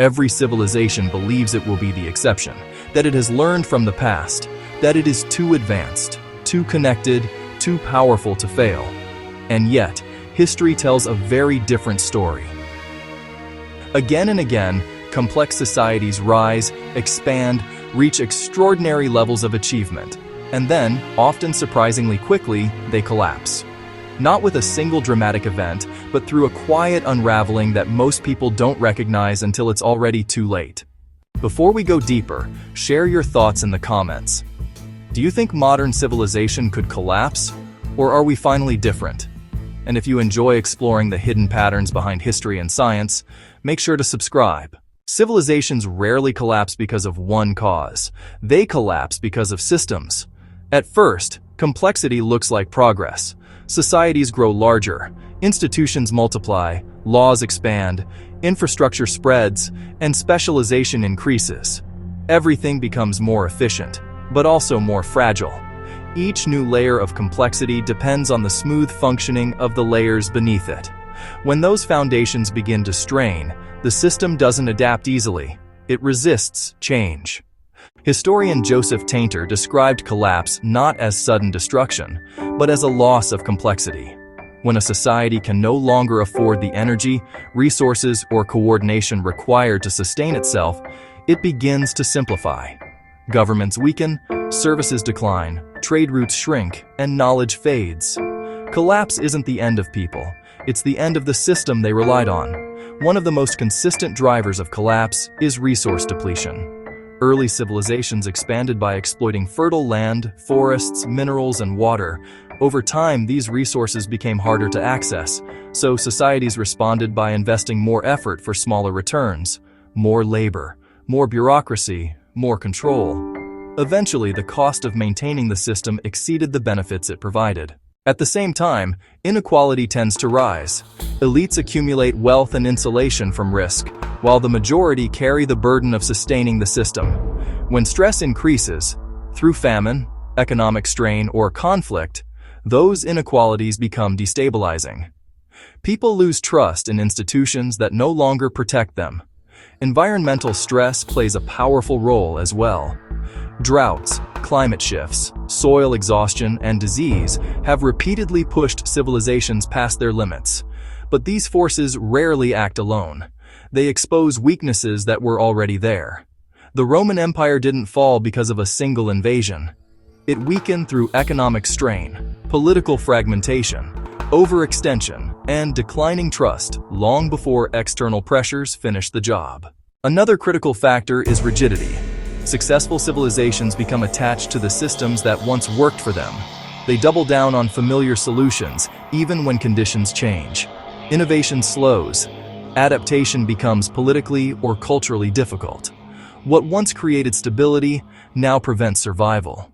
Every civilization believes it will be the exception, that it has learned from the past, that it is too advanced, too connected, too powerful to fail. And yet, history tells a very different story. Again and again, complex societies rise, expand, reach extraordinary levels of achievement, and then, often surprisingly quickly, they collapse. Not with a single dramatic event, but through a quiet unraveling that most people don't recognize until it's already too late. Before we go deeper, share your thoughts in the comments. Do you think modern civilization could collapse? Or are we finally different? And if you enjoy exploring the hidden patterns behind history and science, make sure to subscribe. Civilizations rarely collapse because of one cause. They collapse because of systems. At first, complexity looks like progress. Societies grow larger, institutions multiply, laws expand, infrastructure spreads, and specialization increases. Everything becomes more efficient, but also more fragile. Each new layer of complexity depends on the smooth functioning of the layers beneath it. When those foundations begin to strain, the system doesn't adapt easily. It resists change. Historian Joseph Tainter described collapse not as sudden destruction, but as a loss of complexity. When a society can no longer afford the energy, resources, or coordination required to sustain itself, it begins to simplify. Governments weaken, services decline, trade routes shrink, and knowledge fades. Collapse isn't the end of people, it's the end of the system they relied on. One of the most consistent drivers of collapse is resource depletion. Early civilizations expanded by exploiting fertile land, forests, minerals, and water. Over time, these resources became harder to access, so societies responded by investing more effort for smaller returns, more labor, more bureaucracy, more control. Eventually, the cost of maintaining the system exceeded the benefits it provided. At the same time, inequality tends to rise. Elites accumulate wealth and insulation from risk, while the majority carry the burden of sustaining the system. When stress increases, through famine, economic strain, or conflict, those inequalities become destabilizing. People lose trust in institutions that no longer protect them. Environmental stress plays a powerful role as well. Droughts, climate shifts, soil exhaustion, and disease have repeatedly pushed civilizations past their limits. But these forces rarely act alone. They expose weaknesses that were already there. The Roman Empire didn't fall because of a single invasion. It weakened through economic strain, political fragmentation, overextension, and declining trust long before external pressures finished the job. Another critical factor is rigidity. Successful civilizations become attached to the systems that once worked for them. They double down on familiar solutions, even when conditions change. Innovation slows. Adaptation becomes politically or culturally difficult. What once created stability now prevents survival.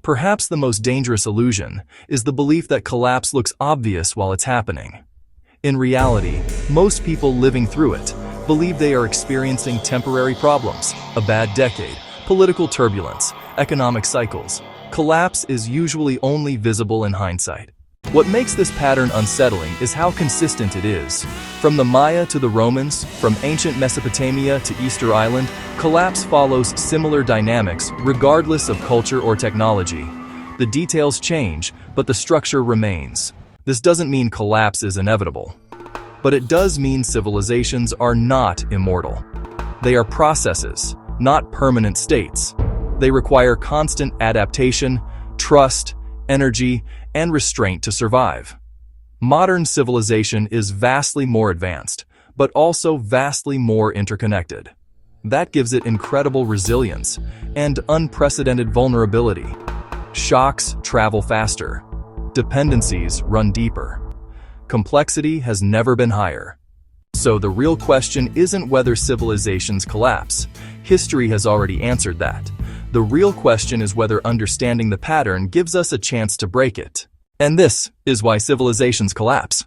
Perhaps the most dangerous illusion is the belief that collapse looks obvious while it's happening. In reality, most people living through it believe they are experiencing temporary problems, a bad decade, political turbulence, economic cycles. Collapse is usually only visible in hindsight. What makes this pattern unsettling is how consistent it is. From the Maya to the Romans, from ancient Mesopotamia to Easter Island, collapse follows similar dynamics regardless of culture or technology. The details change, but the structure remains. This doesn't mean collapse is inevitable. But it does mean civilizations are not immortal. They are processes, not permanent states. They require constant adaptation, trust, energy, and restraint to survive. Modern civilization is vastly more advanced, but also vastly more interconnected. That gives it incredible resilience and unprecedented vulnerability. Shocks travel faster. Dependencies run deeper. Complexity has never been higher. So the real question isn't whether civilizations collapse. History has already answered that. The real question is whether understanding the pattern gives us a chance to break it. And this is why civilizations collapse.